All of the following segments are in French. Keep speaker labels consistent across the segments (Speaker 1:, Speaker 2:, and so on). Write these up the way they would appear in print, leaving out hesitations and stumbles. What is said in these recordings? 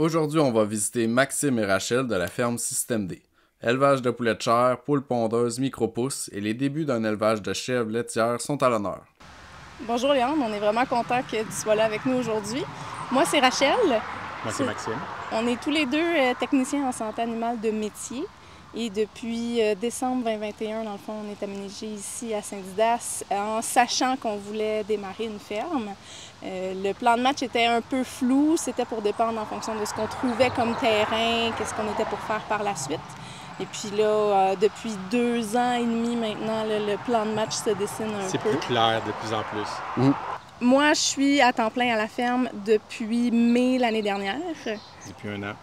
Speaker 1: Aujourd'hui, on va visiter Maxime et Rachel de la ferme Système D. Élevage de poulets de chair, poules pondeuses, micro-pousses et les débuts d'un élevage de chèvres laitières sont à l'honneur.
Speaker 2: Bonjour Léandre, on est vraiment content que tu sois là avec nous aujourd'hui. Moi, c'est Rachel.
Speaker 3: Moi, c'est Maxime.
Speaker 2: On est tous les deux techniciens en santé animale de métier. Et depuis décembre 2021, dans le fond, on est aménagé ici à Saint-Didas en sachant qu'on voulait démarrer une ferme. Le plan de match était un peu flou, c'était pour dépendre en fonction de ce qu'on trouvait comme terrain, qu'est-ce qu'on était pour faire par la suite. Et puis là, depuis 2 ans et demi maintenant, le plan de match se dessine un peu.
Speaker 3: C'est plus clair de plus en plus.
Speaker 2: Moi, je suis à temps plein à la ferme depuis mai l'année dernière.
Speaker 3: Depuis 1 an.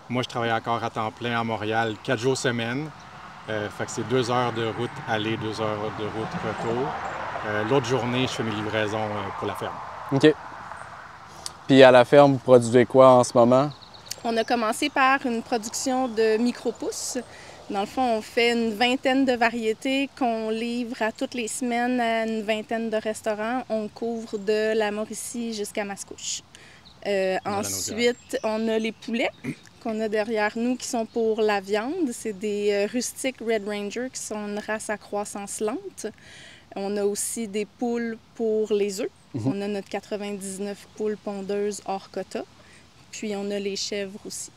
Speaker 3: Moi, je travaille encore à temps plein à Montréal, 4 jours semaine. Fait que c'est 2 heures de route aller, 2 heures de route retour. L'autre journée, je fais mes livraisons pour la ferme.
Speaker 1: OK. Puis à la ferme, vous produisez quoi en ce moment?
Speaker 2: On a commencé par une production de micro-pousses. Dans le fond, on fait une vingtaine de variétés qu'on livre à toutes les semaines à une vingtaine de restaurants. On couvre de la Mauricie jusqu'à Mascouche. Ensuite, on a les poulets qu'on a derrière nous qui sont pour la viande. C'est des rustiques Red Ranger qui sont une race à croissance lente. On a aussi des poules pour les œufs. On a notre 99 poules pondeuses hors quota. Puis on a les chèvres aussi.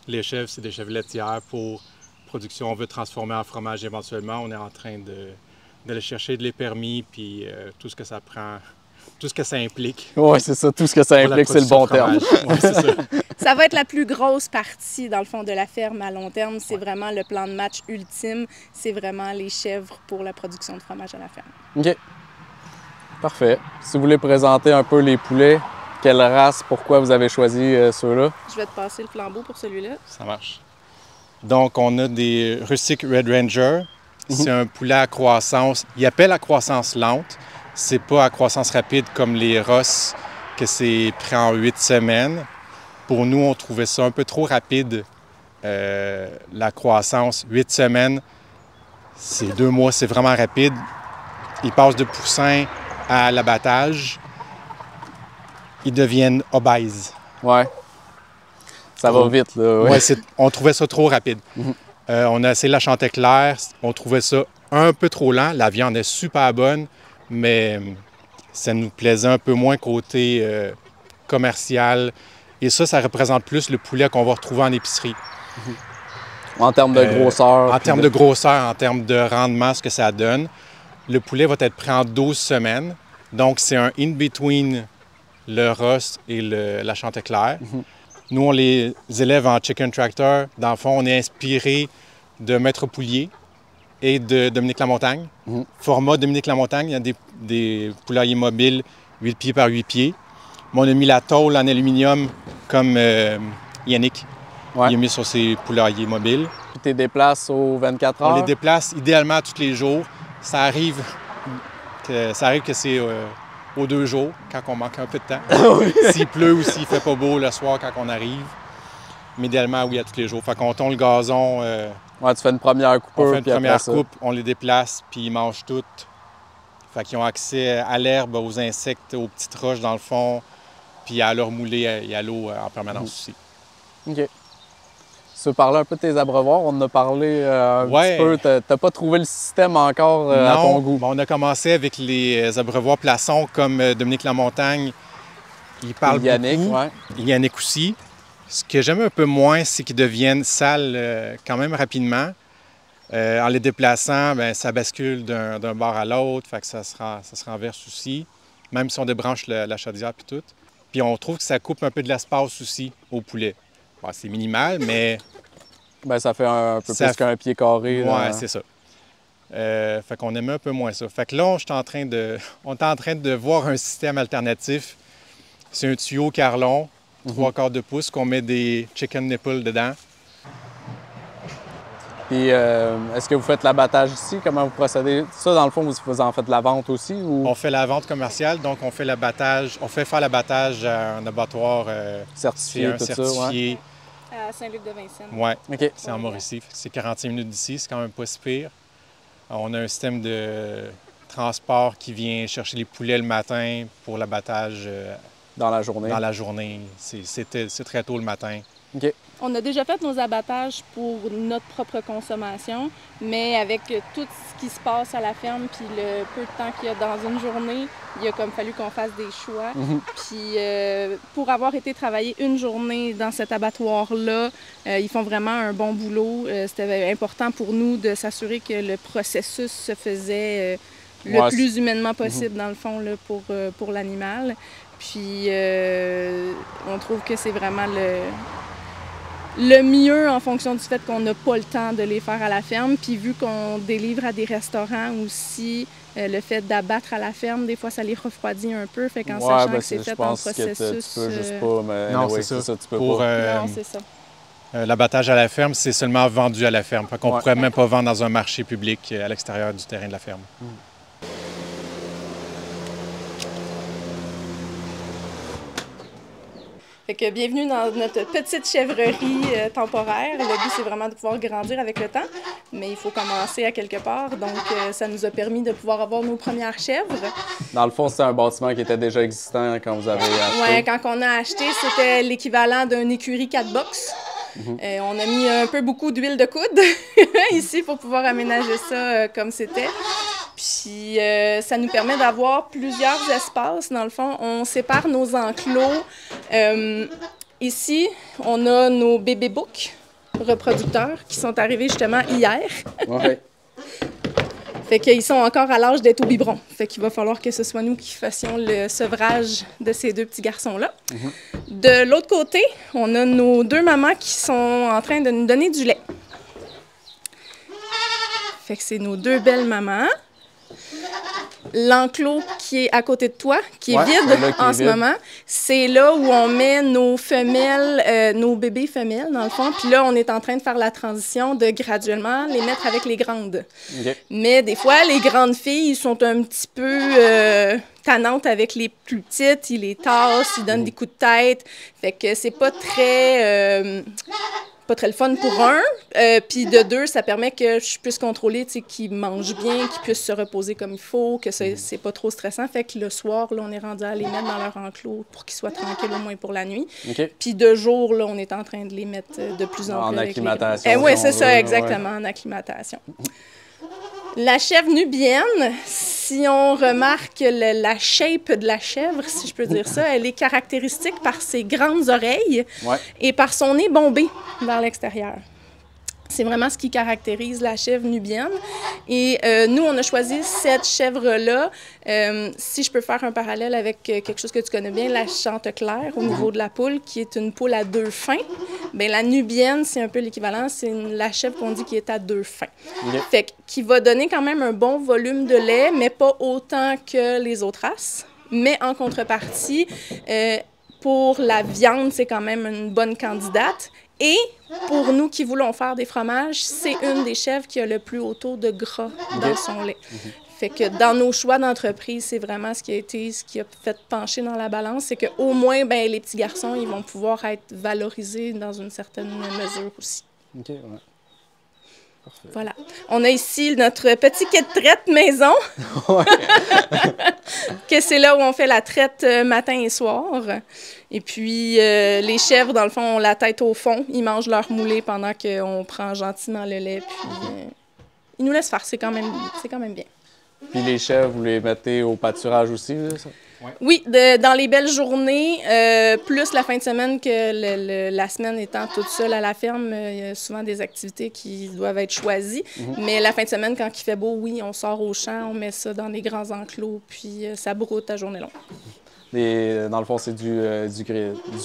Speaker 3: Les chèvres, c'est des chèvres laitières pour production. On veut transformer en fromage éventuellement. On est en train d'aller chercher les permis puis tout ce que ça prend, tout ce que ça implique.
Speaker 1: Oui, c'est ça. Tout ce que ça implique, c'est le bon terme.
Speaker 3: Oui, c'est ça.
Speaker 2: Ça va être la plus grosse partie, dans le fond, de la ferme à long terme. C'est vraiment le plan de match ultime. C'est vraiment les chèvres pour la production de fromage à la ferme.
Speaker 1: OK. Parfait. Si vous voulez présenter un peu les poulets, quelle race, pourquoi vous avez choisi ceux-là?
Speaker 2: Je vais te passer le flambeau pour celui-là.
Speaker 3: Ça marche. Donc, on a des rustiques Red Ranger. C'est un poulet à croissance. Il appelle à croissance lente. C'est pas à croissance rapide comme les Ross, que c'est pris en 8 semaines. Pour nous, on trouvait ça un peu trop rapide, la croissance. 8 semaines, c'est 2 mois, c'est vraiment rapide. Ils passent de poussins à l'abattage. Ils deviennent obèses.
Speaker 1: Ouais. Ça va vite, là.
Speaker 3: Ouais, on trouvait ça trop rapide. On a essayé la Chantéclair, on trouvait ça un peu trop lent. La viande est super bonne, mais ça nous plaisait un peu moins côté commercial. Et ça représente plus le poulet qu'on va retrouver en épicerie.
Speaker 1: En termes de grosseur.
Speaker 3: En termes de grosseur, en termes de rendement, ce que ça donne. Le poulet va être pris en 12 semaines. Donc, c'est un in-between le Ross et la Chantéclair. Nous, on les élève en Chicken Tractor. Dans le fond, on est inspiré de Maître Poulier et de Dominique Lamontagne. Format Dominique Lamontagne, il y a des poulaillers mobiles 8 pieds par 8 pieds. Mais on a mis la tôle en aluminium comme Yannick.
Speaker 1: Ouais.
Speaker 3: Il a mis sur ses poulaillers mobiles.
Speaker 1: Puis tu les déplaces aux 24 heures?
Speaker 3: On les déplace idéalement tous les jours. Ça arrive que c'est aux 2 jours, quand on manque un peu de temps. S'il pleut ou s'il fait pas beau le soir quand on arrive. Mais idéalement, oui, à tous les jours. Fait qu'on tond le gazon.
Speaker 1: Ouais, tu fais une première coupe.
Speaker 3: On fait une première coupe, on les déplace, puis ils mangent toutes. Fait qu'ils ont accès à l'herbe, aux insectes, aux petites roches dans le fond, puis à leur mouler et à l'eau en permanence aussi.
Speaker 1: OK. Tu veux parler un peu de tes abreuvoirs? On en a parlé un petit peu. T'as pas trouvé le système encore à ton goût?
Speaker 3: Non, on a commencé avec les abreuvoirs Plaçon comme Dominique Lamontagne. Il parle
Speaker 1: Yannick,
Speaker 3: beaucoup.
Speaker 1: ouais.
Speaker 3: Yannick aussi. Ce que j'aime un peu moins, c'est qu'ils deviennent sales quand même rapidement. En les déplaçant, bien, ça bascule d'un bord à l'autre, fait que ça se renverse aussi, même si on débranche la chaudière puis tout. Puis on trouve que ça coupe un peu de l'espace aussi au poulet. Bon, c'est minimal, mais...
Speaker 1: Bien, ça fait un peu plus qu'un pied carré.
Speaker 3: Oui, c'est ça. Fait qu'on aimait un peu moins ça. Fait que là, on est en train de voir un système alternatif. C'est un tuyau carlon, 3/4 de pouce, qu'on met des chicken nipples dedans.
Speaker 1: Puis, est-ce que vous faites l'abattage ici? Comment vous procédez? Ça, dans le fond, vous en faites de la vente aussi? Ou...
Speaker 3: On fait la vente commerciale, donc on fait l'abattage. On fait faire l'abattage à un abattoir
Speaker 1: certifié, tout
Speaker 3: certifié.
Speaker 1: Ça,
Speaker 2: À Saint-Luc-de-Vincennes.
Speaker 3: Oui,
Speaker 1: OK.
Speaker 3: C'est en Mauricie. C'est 45 minutes d'ici, c'est quand même pas si pire. On a un système de transport qui vient chercher les poulets le matin pour l'abattage
Speaker 1: Dans la journée?
Speaker 3: Dans la journée. C'est très tôt le matin.
Speaker 1: OK.
Speaker 2: On a déjà fait nos abattages pour notre propre consommation, mais avec tout ce qui se passe à la ferme, puis le peu de temps qu'il y a dans une journée, il a comme fallu qu'on fasse des choix. Puis pour avoir été travailler une journée dans cet abattoir-là, ils font vraiment un bon boulot. C'était important pour nous de s'assurer que le processus se faisait le plus humainement possible, dans le fond, là, pour l'animal. Puis on trouve que c'est vraiment le mieux en fonction du fait qu'on n'a pas le temps de les faire à la ferme. Puis vu qu'on délivre à des restaurants aussi, le fait d'abattre à la ferme, des fois, ça les refroidit un peu. Fait qu'en sachant que c'est fait en processus...
Speaker 1: tu peux juste pas, mais
Speaker 3: non,
Speaker 1: anyway,
Speaker 3: c'est ça.
Speaker 1: tu peux pas.
Speaker 2: Non, c'est ça.
Speaker 3: L'abattage à la ferme, c'est seulement vendu à la ferme. Fait qu'on ne pourrait même pas vendre dans un marché public à l'extérieur du terrain de la ferme.
Speaker 2: Fait que bienvenue dans notre petite chèvrerie temporaire. Le but, c'est vraiment de pouvoir grandir avec le temps, mais il faut commencer à quelque part. Donc, ça nous a permis de pouvoir avoir nos premières chèvres.
Speaker 1: Dans le fond, c'était un bâtiment qui était déjà existant quand vous avez acheté?
Speaker 2: Oui, quand on a acheté, c'était l'équivalent d'un écurie 4 box. On a mis un peu beaucoup d'huile de coude ici pour pouvoir aménager ça comme c'était. Puis ça nous permet d'avoir plusieurs espaces. Dans le fond, on sépare nos enclos. Ici, on a nos bébés boucs reproducteurs qui sont arrivés justement hier.
Speaker 1: Ouais.
Speaker 2: Fait qu'ils sont encore à l'âge d'être au biberon. Fait qu'il va falloir que ce soit nous qui fassions le sevrage de ces deux petits garçons-là. De l'autre côté, on a nos deux mamans qui sont en train de nous donner du lait. Fait que c'est nos deux belles mamans. L'enclos qui est à côté de toi, qui est vide en ce moment, c'est là où on met nos femelles, nos bébés femelles, dans le fond. Puis là, on est en train de faire la transition de graduellement les mettre avec les grandes.
Speaker 1: Okay.
Speaker 2: Mais des fois, les grandes filles sont un petit peu tannantes avec les plus petites. Ils les tassent, ils donnent des coups de tête. Fait que c'est pas très le fun pour un, puis de deux, ça permet que je puisse contrôler, tu sais, qu'ils mangent bien, qu'ils puissent se reposer comme il faut, que c'est pas trop stressant. Fait que le soir, là, on est rendu à les mettre dans leur enclos pour qu'ils soient tranquilles au moins pour la nuit.
Speaker 1: Okay.
Speaker 2: Puis de jour, là, on est en train de les mettre de plus en plus
Speaker 1: en acclimatation.
Speaker 2: Oui, c'est ça, exactement, en acclimatation. La chèvre nubienne, si on remarque la shape de la chèvre, si je peux dire ça, elle est caractéristique par ses grandes oreilles et par son nez bombé vers l'extérieur. C'est vraiment ce qui caractérise la chèvre nubienne. Et nous, on a choisi cette chèvre-là. Si je peux faire un parallèle avec quelque chose que tu connais bien, la Chanteclair, au niveau de la poule, qui est une poule à deux fins. Bien, la nubienne, c'est un peu l'équivalent. C'est la chèvre qu'on dit qui est à deux fins. Fait qui va donner quand même un bon volume de lait, mais pas autant que les autres races. Mais en contrepartie, pour la viande, c'est quand même une bonne candidate. Et pour nous qui voulons faire des fromages, c'est une des chèvres qui a le plus haut taux de gras dans son lait. Fait que dans nos choix d'entreprise, c'est vraiment ce qui a fait pencher dans la balance, c'est qu'au moins, ben, les petits garçons, ils vont pouvoir être valorisés dans une certaine mesure aussi.
Speaker 1: OK, ouais. Parfait.
Speaker 2: Voilà. On a ici notre petit quai de traite maison. Que c'est là où on fait la traite matin et soir. Et puis, les chèvres, dans le fond, ont la tête au fond. Ils mangent leur moulée pendant qu'on prend gentiment le lait. Puis, ils nous laissent faire. C'est quand même bien.
Speaker 1: Puis les chèvres, vous les mettez au pâturage aussi, là, ça?
Speaker 3: Ouais.
Speaker 2: Oui, dans les belles journées, plus la fin de semaine que la semaine étant toute seule à la ferme, il y a souvent des activités qui doivent être choisies. Mais la fin de semaine, quand il fait beau, oui, on sort au champ, on met ça dans les grands enclos, puis ça broute à journée longue.
Speaker 1: Dans le fond, c'est du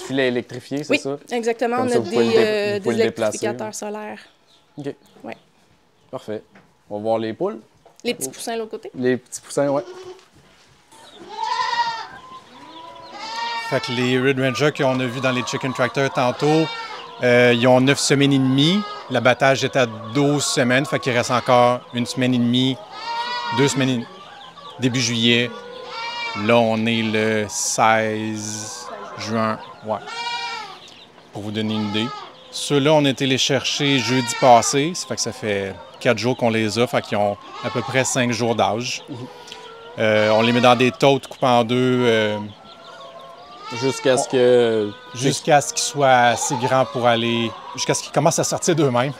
Speaker 1: filet électrifié, c'est ça?
Speaker 2: Oui, exactement.
Speaker 1: Comme
Speaker 2: on
Speaker 1: ça,
Speaker 2: a
Speaker 1: vous pouvez
Speaker 2: des
Speaker 1: le déplacer,
Speaker 2: électrificateurs solaires.
Speaker 1: OK.
Speaker 2: Ouais.
Speaker 1: Parfait. On va voir les poules.
Speaker 2: Les petits poussins de l'autre côté.
Speaker 1: Les petits poussins, oui.
Speaker 3: Fait que les Red Rangers qu'on a vus dans les Chicken Tractors tantôt, ils ont 9 semaines et demie. L'abattage est à 12 semaines, fait qu'il reste encore une semaine et demie, 2 semaines et demie, début juillet. Là, on est le 16 juin, ouais, pour vous donner une idée. Ceux-là, on a été les chercher jeudi passé, ça fait que ça fait 4 jours qu'on les a, fait qu'ils ont à peu près 5 jours d'âge. On les met dans des totes coupées en deux,
Speaker 1: Jusqu'à ce que...
Speaker 3: Jusqu'à ce qu'ils soient assez grands pour aller... Jusqu'à ce qu'ils commencent à sortir d'eux-mêmes.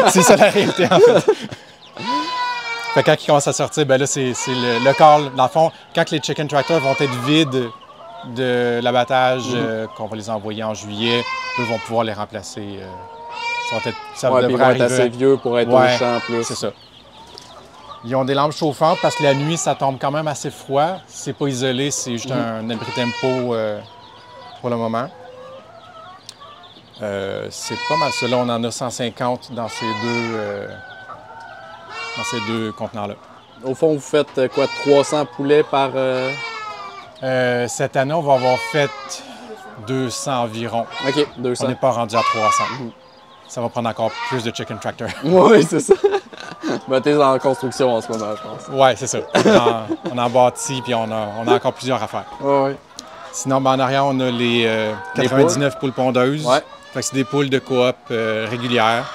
Speaker 3: C'est ça la réalité, en fait. Fait que quand ils commencent à sortir, ben là, c'est le corps. Dans le fond, quand les chicken tractors vont être vides de l'abattage, qu'on va les envoyer en juillet, eux vont pouvoir les remplacer. Ça
Speaker 1: Ouais,
Speaker 3: devrait
Speaker 1: ils vont être
Speaker 3: arriver.
Speaker 1: assez vieux pour être au champ plus.
Speaker 3: C'est ça. Ils ont des lampes chauffantes parce que la nuit, ça tombe quand même assez froid. C'est pas isolé, c'est juste un abri tempo pour le moment. C'est pas mal ça. Là, on en a 150 dans ces deux contenants-là.
Speaker 1: Au fond, vous faites quoi, 300 poulets par...
Speaker 3: Cette année, on va avoir fait 200 environ.
Speaker 1: OK, 200.
Speaker 3: On n'est pas rendu à 300. Ça va prendre encore plus de chicken tractor.
Speaker 1: Oui, c'est ça. Ben, t'es en construction en ce moment, je pense.
Speaker 3: Oui, c'est ça. On en bâtit, puis on a encore plusieurs à faire.
Speaker 1: Oui.
Speaker 3: Sinon, ben, en arrière, on a les 99 poules pondeuses.
Speaker 1: Ouais.
Speaker 3: Fait que c'est des poules de coop régulières.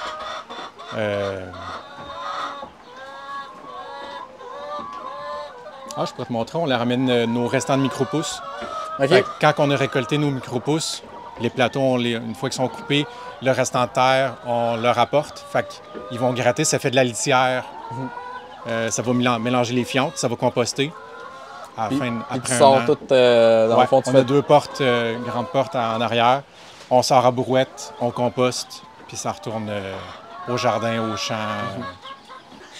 Speaker 3: Je pourrais te montrer. On leur ramène nos restants de micro-pousses.
Speaker 1: OK.
Speaker 3: Fait que quand on a récolté nos micro-pousses, les plateaux, une fois qu'ils sont coupés, le restant de terre, on leur apporte. Fait qu'ils vont gratter, ça fait de la litière. Ça va mélanger les fientes, ça va composter.
Speaker 1: Puis
Speaker 3: Après
Speaker 1: tu sors tout dans le fond.
Speaker 3: On a deux portes, grandes portes en arrière. On sort à brouette, on composte, puis ça retourne au jardin, au champ.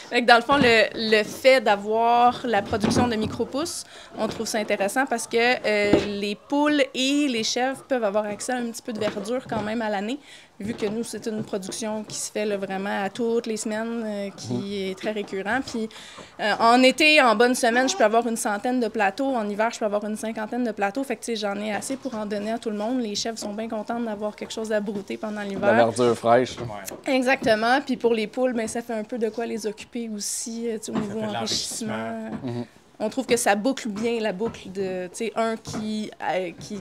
Speaker 2: Fait que dans le fond, le fait d'avoir la production de micro-pousses, on trouve ça intéressant parce que les poules et les chèvres peuvent avoir accès à un petit peu de verdure quand même à l'année, vu que nous, c'est une production qui se fait là, vraiment à toutes les semaines, qui est très récurrent. Puis en été, en bonne semaine, je peux avoir une centaine de plateaux. En hiver, je peux avoir une cinquantaine de plateaux. Fait que j'en ai assez pour en donner à tout le monde. Les chèvres sont bien contentes d'avoir quelque chose à brouter pendant l'hiver.
Speaker 1: La verdure fraîche.
Speaker 2: Exactement. Puis pour les poules, bien, ça fait un peu de quoi les occuper aussi au niveau enrichissement. On trouve que ça boucle bien la boucle de, un qui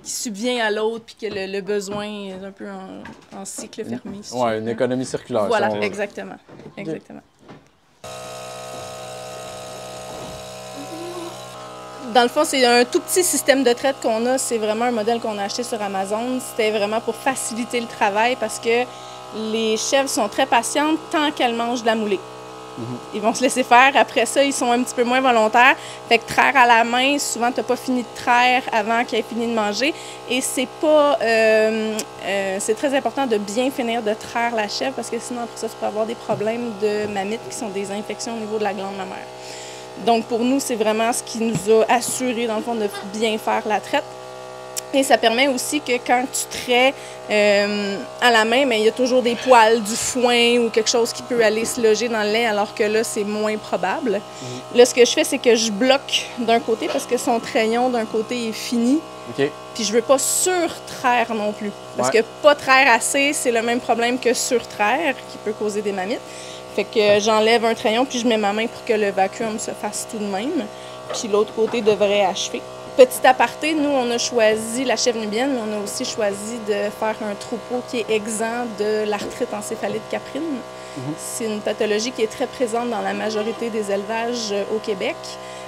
Speaker 2: subvient à l'autre puis que le besoin est un peu en cycle fermé.
Speaker 1: Oui, une économie circulaire.
Speaker 2: Voilà,
Speaker 1: si
Speaker 2: exactement. Exactement. Dans le fond, c'est un tout petit système de traite qu'on a. C'est vraiment un modèle qu'on a acheté sur Amazon. C'était vraiment pour faciliter le travail parce que les chèvres sont très patientes tant qu'elles mangent de la moulée. Ils vont se laisser faire. Après ça, ils sont un petit peu moins volontaires. Fait que traire à la main, souvent, tu n'as pas fini de traire avant qu'ils aient fini de manger. Et c'est pas... c'est très important de bien finir de traire la chèvre parce que sinon, après ça, tu peux avoir des problèmes de mammites qui sont des infections au niveau de la glande mammaire. Donc, pour nous, c'est vraiment ce qui nous a assuré, dans le fond, de bien faire la traite. Et ça permet aussi que quand tu traites à la main, mais il y a toujours des poils, du foin ou quelque chose qui peut aller se loger dans le lait, alors que là, c'est moins probable. Là, ce que je fais, c'est que je bloque d'un côté parce que son trayon d'un côté est fini.
Speaker 1: OK.
Speaker 2: Puis je veux pas surtraire non plus. Parce que pas traire assez, c'est le même problème que surtraire, qui peut causer des mammites. Fait que j'enlève un trayon, puis je mets ma main pour que le vacuum se fasse tout de même. Puis l'autre côté devrait achever. Petit aparté, nous, on a choisi la chèvre nubienne, mais on a aussi choisi de faire un troupeau qui est exempt de l'arthrite encéphalite caprine. C'est une pathologie qui est très présente dans la majorité des élevages au Québec.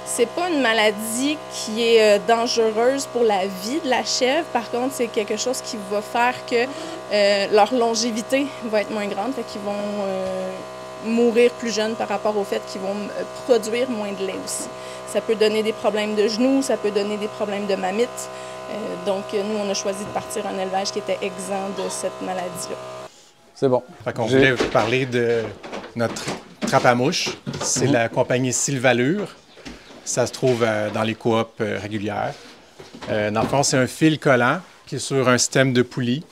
Speaker 2: C'est pas une maladie qui est dangereuse pour la vie de la chèvre. Par contre, c'est quelque chose qui va faire que leur longévité va être moins grande, fait qu'ils vont mourir plus jeunes par rapport au fait qu'ils vont produire moins de lait aussi. Ça peut donner des problèmes de genoux, ça peut donner des problèmes de mammites. Donc, nous, on a choisi de partir un élevage qui était exempt de cette maladie-là.
Speaker 1: C'est bon.
Speaker 3: Fait qu'on voulait vous parler de notre trappe à mouches. C'est la compagnie Sylvalure. Ça se trouve dans les coops régulières. Dans le fond, c'est un fil collant qui est sur un système de poulie.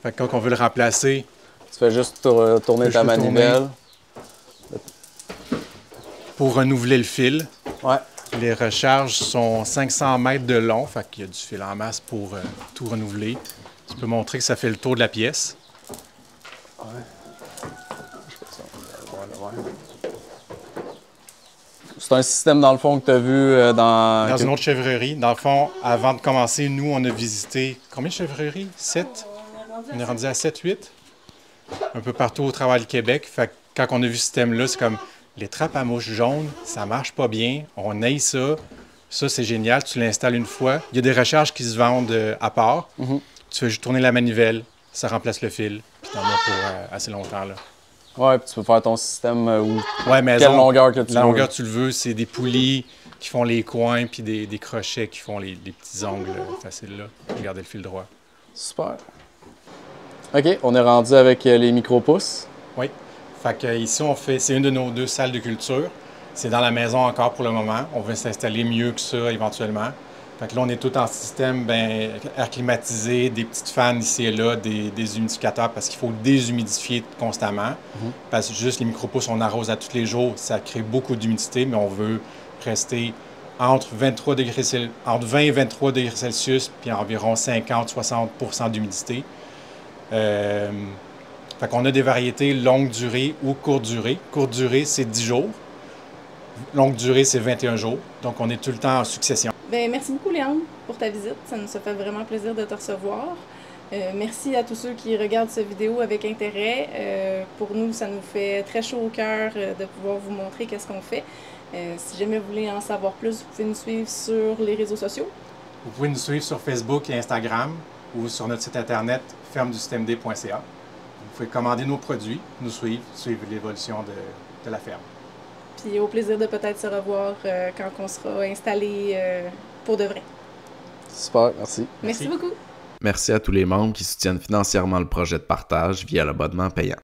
Speaker 3: Fait que quand on veut le remplacer...
Speaker 1: Tu fais juste tourner ta manivelle.
Speaker 3: Pour renouveler le fil.
Speaker 1: Ouais.
Speaker 3: Les recharges sont 500 mètres de long, fait qu'il y a du fil en masse pour tout renouveler. Tu peux montrer que ça fait le tour de la pièce.
Speaker 1: Ouais. C'est un système, dans le fond, que tu as vu
Speaker 3: dans une autre chèvrerie. Dans le fond, avant de commencer, nous, on a visité combien de chèvreries? 7? On est rendu à 7-8? Un peu partout au travers du Québec. Fait que quand on a vu ce système-là, c'est comme... Les trappes à mouches jaunes, ça marche pas bien. On haït ça. Ça, c'est génial. Tu l'installes une fois. Il y a des recharges qui se vendent à part. Tu fais juste tourner la manivelle, ça remplace le fil, puis t'en as pour assez longtemps, là.
Speaker 1: Ouais, puis tu peux faire ton système ou
Speaker 3: Ouais, mais
Speaker 1: quelle longueur que tu veux.
Speaker 3: La longueur tu le veux, c'est des poulies qui font les coins, puis des crochets qui font les petits ongles faciles, là, pour garder le fil droit.
Speaker 1: Super. OK, on est rendu avec les micro-pousses.
Speaker 3: Oui. Fait que ici, c'est une de nos 2 salles de culture. C'est dans la maison encore pour le moment. On veut s'installer mieux que ça éventuellement. Fait que là, on est tout en système air climatisé, des petites fans ici et là, des humidificateurs parce qu'il faut déshumidifier constamment. Parce que juste les micro-pousses, on arrose à tous les jours, ça crée beaucoup d'humidité, mais on veut rester entre 20 et 23 degrés Celsius, puis environ 50-60 % d'humidité. Fait qu'on a des variétés longue durée ou courte durée. Courte durée, c'est 10 jours. Longue durée, c'est 21 jours. Donc, on est tout le temps en succession.
Speaker 2: Bien, merci beaucoup, Léandre, pour ta visite. Ça nous a fait vraiment plaisir de te recevoir. Merci à tous ceux qui regardent cette vidéo avec intérêt. Pour nous, ça nous fait très chaud au cœur de pouvoir vous montrer qu'est-ce qu'on fait. Si jamais vous voulez en savoir plus, vous pouvez nous suivre sur les réseaux sociaux.
Speaker 3: Vous pouvez nous suivre sur Facebook et Instagram ou sur notre site internet fermedusystemd.ca. Vous pouvez commander nos produits, nous suivre l'évolution de la ferme.
Speaker 2: Puis au plaisir de peut-être se revoir quand on sera installé pour de vrai.
Speaker 1: Super, merci.
Speaker 2: Merci beaucoup.
Speaker 1: Merci à tous les membres qui soutiennent financièrement le projet de partage via l'abonnement payant.